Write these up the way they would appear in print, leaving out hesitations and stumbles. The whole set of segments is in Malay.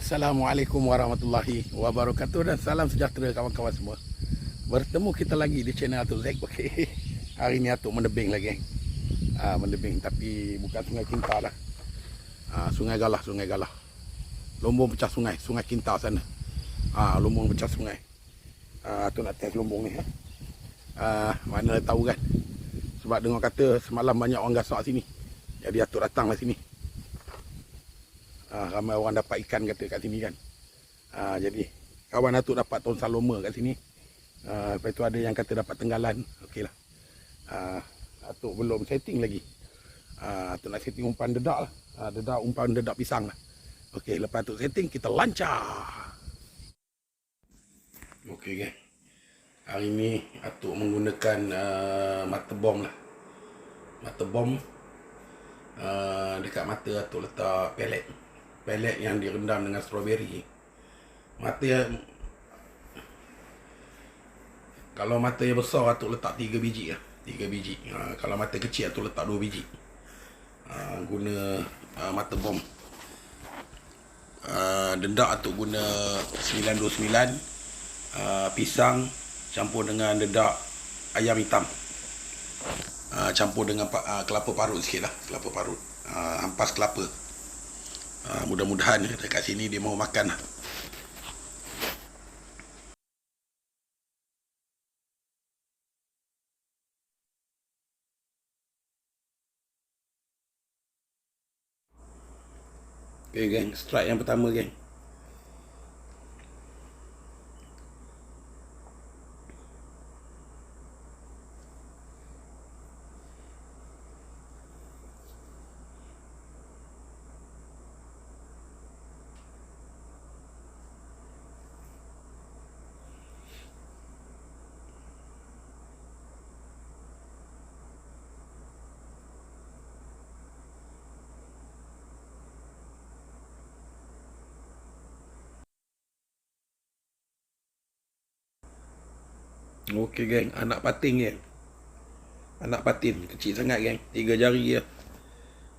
Assalamualaikum warahmatullahi wabarakatuh dan salam sejahtera kawan-kawan semua. Bertemu kita lagi di channel Atuk Zack. Okey. Hari ni Atuk mendebing lagi. Mendebing tapi bukan Sungai Kinta lah. Sungai Galah, Sungai Galah. Lumbung pecah sungai, Sungai Kinta sana. Lumbung pecah sungai. Atuk nak test lumbung ni. Mana tahu kan. Sebab dengar kata semalam banyak orang gasak sini. Jadi Atuk datanglah sini. Ramai orang dapat ikan kata kat sini kan. Jadi kawan Atuk dapat tong saloma kat sini. Lepas tu ada yang kata dapat tenggalan. Okeylah. Atuk belum setting lagi. Atuk nak setting umpan dedak lah. Umpan dedak pisang lah. Okey, lepas Atuk setting kita lancar. Okey kan. Hari ni Atuk menggunakan mata bom lah. Mata bom. Dekat mata Atuk letak pelet. Pelet yang direndam dengan strawberry. Kalau mata yang besar Atuk letak 3 biji lah. 3 biji. Kalau mata kecil Atuk letak 2 biji. Guna mata bom. Dedak Atuk guna 929. Pisang campur dengan dedak ayam hitam. Campur dengan kelapa parut sikit lah. Kelapa parut. Ampas kelapa. Mudah-mudahan dekat sini dia mau makan lah. Okay geng, strike yang pertama geng. Okey geng, anak patin geng. Anak patin, kecil sangat geng. 3 jari je.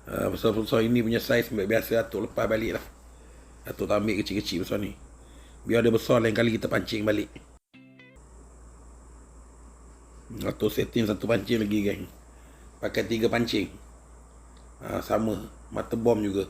Besar-besar ini punya saiz biasa Atuk lepas balik lah. Atuk tak ambil kecil-kecil besar ni. Biar dia besar lain kali kita pancing balik. Atuk setting satu pancing lagi geng. Pakai 3 pancing. Sama, mata bom juga.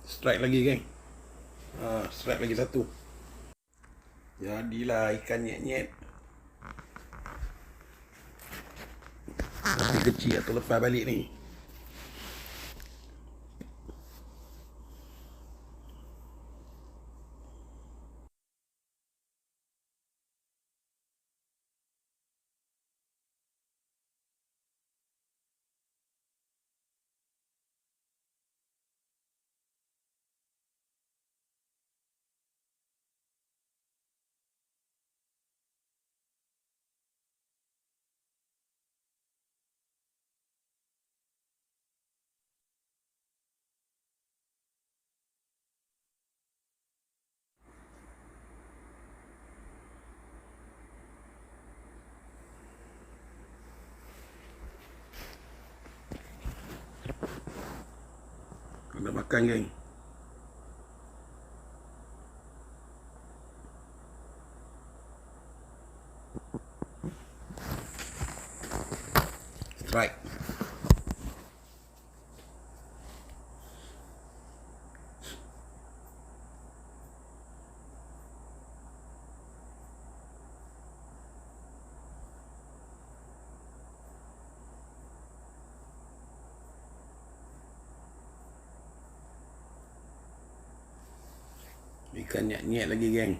Strike lagi geng. Strike lagi satu. Jadilah ikan nyet-nyet. Tapi kecil Atuk lepas balik ni. makan geng. Strike. Ikan nyat-nyat lagi geng.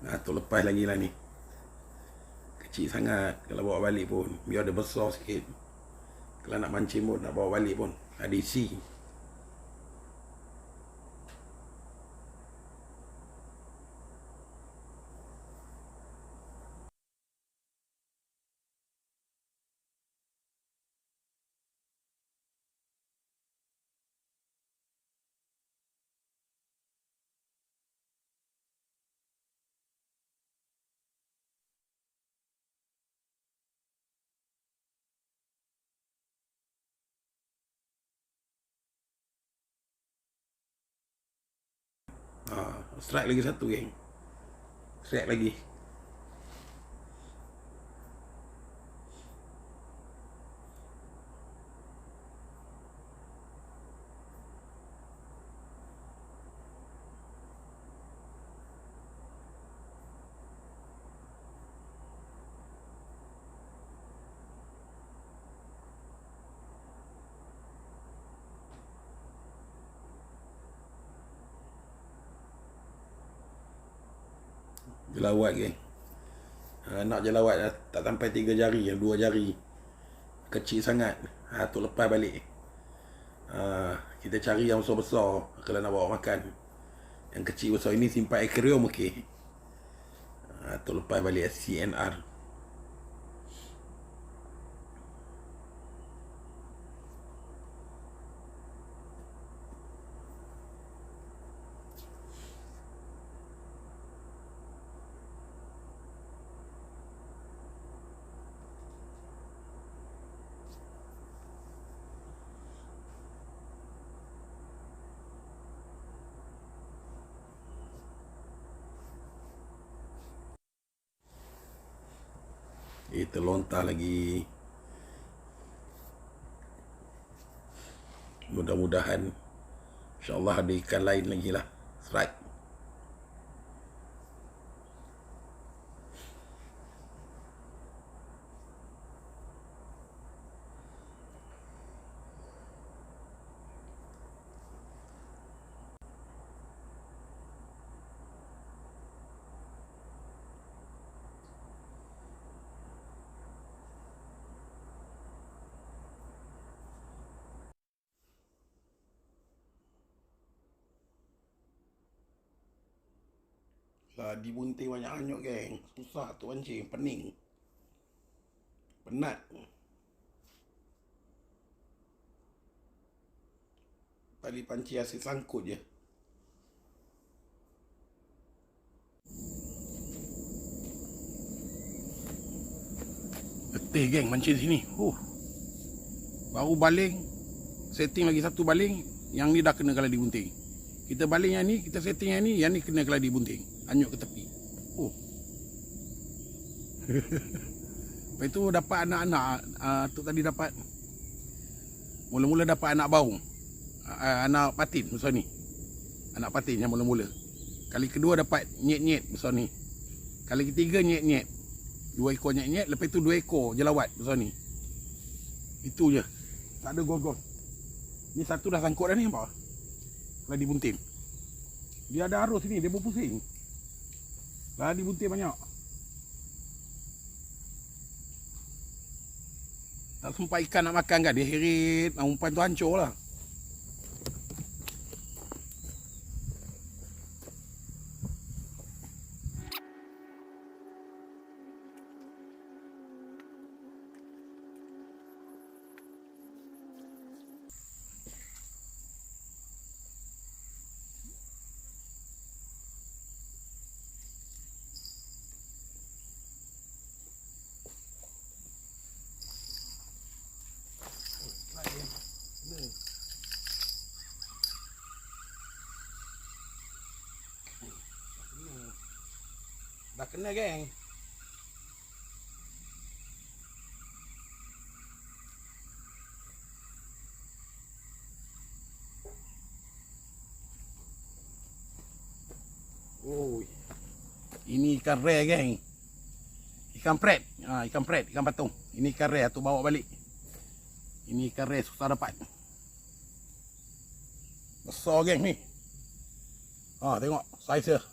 Tu lepas lagi lah ni. Kecil sangat. Kalau bawa balik pun biar dia besar sikit. Kalau nak mancing pun, nak bawa balik pun ada isi. Strike lagi satu geng. Strike lagi. Jelawat geng. Nak jelawat tak sampai 3 jari, 2 jari. Kecil sangat. Tu lepas balik. Kita cari yang besar-besar kalau nak bawa makan. Yang kecil besar ini simpan aquarium okey. Tu lepas balik CNR. Terlontar lagi. Mudah-mudahan InsyaAllah ada ikan lain lagi lah. Strike. Di bunting banyak hanyut geng. Susah tu mancing, pening. Penat. Tali panci asyik sangkut je. Letih geng mancing sini. Baru baling. Setting lagi satu baling. Yang ni dah kena kalau di bunting. Kita baling yang ni, kita setting yang ni kena kalau di bunting. Hanyut ke tepi. Lepas tu dapat anak-anak. Tu tadi dapat. Mula-mula dapat anak baung. Anak patin besar ni. Anak patin yang mula-mula. Kali kedua dapat nyet-nyet besar ni. Kali ketiga nyet-nyet. 2 ekor nyet-nyet. Lepas tu 2 ekor jelawat besar ni. Itu je. Tak ada gol-gol. Ni satu dah sangkut dah ni, nampak? Kalau di bunting. Dia ada arus ni, dia berpusing. Lah di bunting banyak. Tak sempat ikan nak makan kan, dia heret. Umpan tu hancur lah. Dah kena geng. Oh, ini ikan rare geng. Ikan pret. Ikan pret, ikan patung. Ini ikan rare tu bawa balik. Ini ikan rare susah dapat. Besar geng ni. Tengok saiz dia.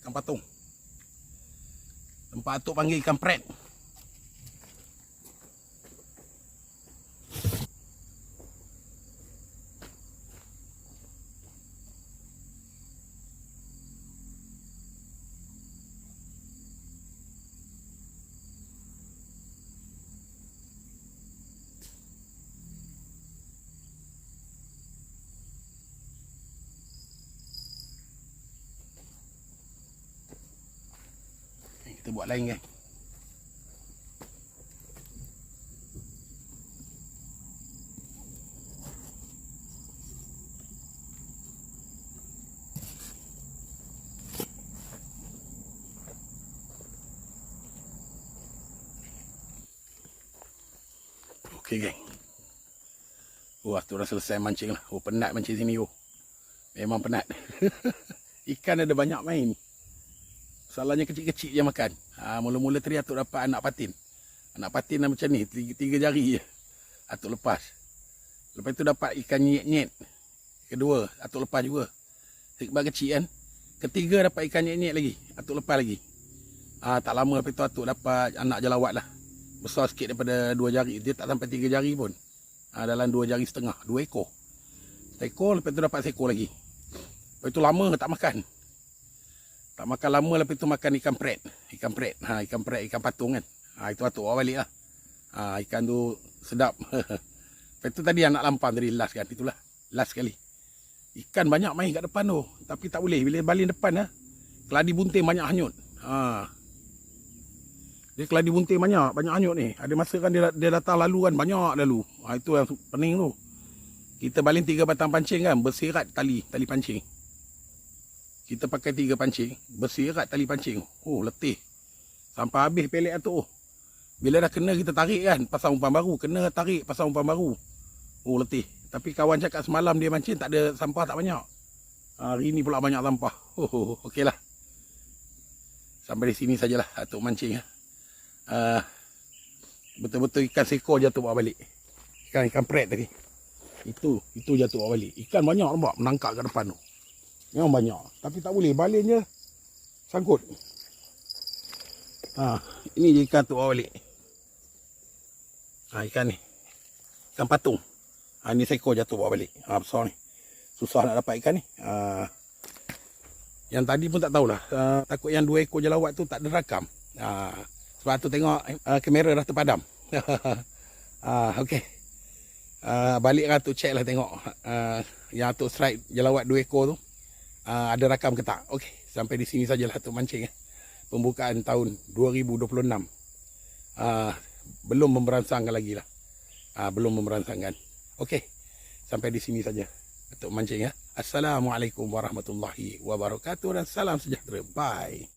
Ikan patung. Tempat atuk panggil ikan pret. Kita buat lain geng. Okey geng. Wah, tu dah selesai mancing lah. Penat mancing sini. Memang penat. Ikan ada banyak main. Salahnya kecil-kecil je makan. Mula-mula tadi atuk dapat anak patin. Anak patin macam ni, tiga jari je. Atuk lepas. Lepas tu dapat ikan nyet-nyet. Kedua, atuk lepas juga. Sebab kecil kan. Ketiga dapat ikan nyet-nyet lagi. Atuk lepas lagi. Tak lama lepas tu atuk dapat anak jelawat lah. Besar sikit daripada 2 jari. Dia tak sampai 3 jari pun. Dalam 2 jari setengah. 2 ekor. Seekor, lepas tu dapat seekor lagi. Lepas tu lama tak makan. Tak makan lama, lepas tu makan ikan pret. Ikan pret. Ikan pret, ikan patung kan. Itu atuk bawa balik lah. Ikan tu sedap. Lepas tu tadi anak lampang tadi last kan. Itulah. Last sekali. Ikan banyak main kat depan tu. Tapi tak boleh. Bila baling depan keladi bunting banyak hanyut. Dia keladi bunting banyak hanyut ni. Ada masa kan dia datang lalu kan. Banyak lalu. Itu yang pening tu. Kita baling 3 batang pancing kan. Berserat tali pancing. Kita pakai 3 pancing, berserat tali pancing. Letih. Sampai habis pelet tu. Bila dah kena kita tarik kan, pasang umpan baru. Kena tarik, pasang umpan baru. Letih. Tapi kawan cakap semalam dia mancing tak ada sampah tak banyak. Hari ni pula banyak sampah. Okeylah. Sampai di sini sajalah atuk mancing. Betul-betul ikan seekor jatuh bawa balik. Ikan pret tadi. Itu jatuh bawa balik. Ikan banyak nampak menangkap kat depan tu. Memang banyak. Tapi tak boleh. Balingnya sangkut. Ini je ikan tu bawa balik. Ikan ni. Ikan patung. Ni seekor jatuh bawa balik. Besar ni. Susah nak dapat ikan ni. Yang tadi pun tak tahulah. Takut yang 2 ekor jelawat tu tak ada rakam. Sebab tu tengok kamera dah terpadam. Okey. Balik lah tu check lah tengok. Yang tu strike jelawat 2 ekor tu. Ada rakam ke tak? Okey, sampai di sini sajalah atuk mancing. Pembukaan tahun 2026. Belum memberansangkan lagi lah. Belum memberansangkan. Okey, sampai di sini saja atuk mancing. Assalamualaikum warahmatullahi wabarakatuh dan salam sejahtera. Bye.